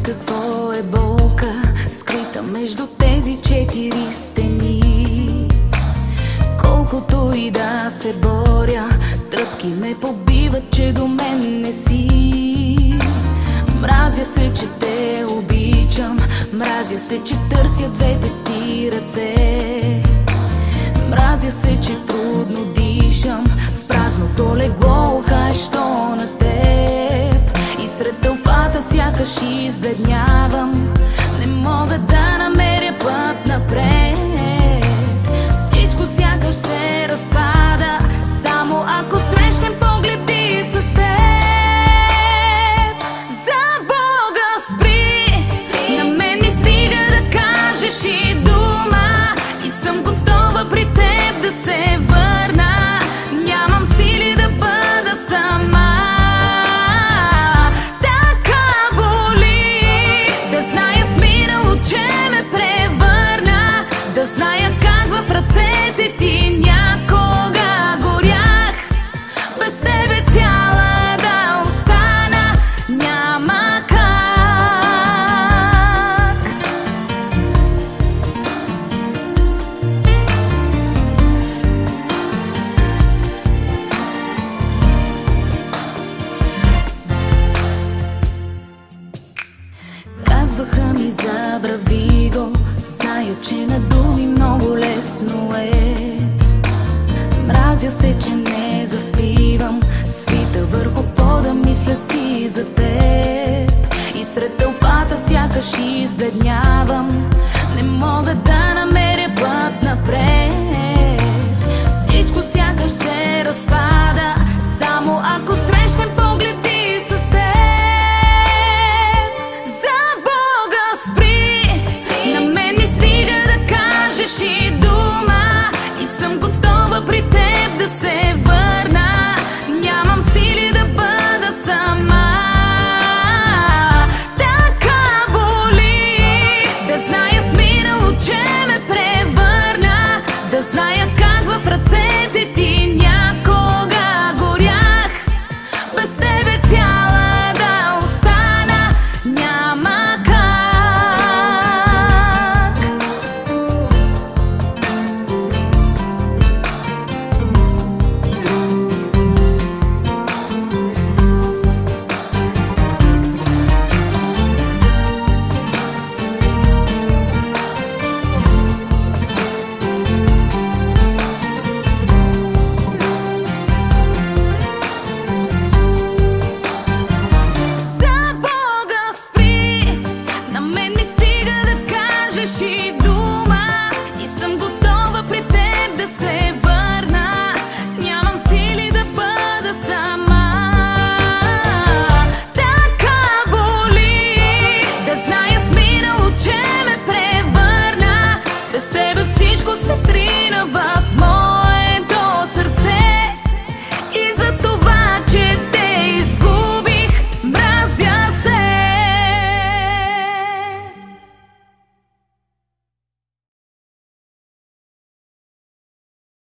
кажи какво е болка, скрита между тези четири стени. Колкото и да се боря, тръпки ме побиват, че до мен не си. Мразя се, че те обичам, мразя се, че търся двете ти ръце. Мразя се, че трудно дишам в празното легло, хаещо на теб. И сред тълпата сякаш избледнявам, не мога да намеря път напред. Всичко сякаш се разпада, само ако срещнем погледи с теб. За Бога спри, на мен ми стига да кажеш и дума, и съм готова при теб да се върна. Нямам сили да бъда сама. Така боли да зная в минало, че ме превърна, да зная как в ръцете ти някога горях. Без тебе цяла да остана няма как. Казваха ми забрави го, зная, че на думи много лесно е. Мразя се, че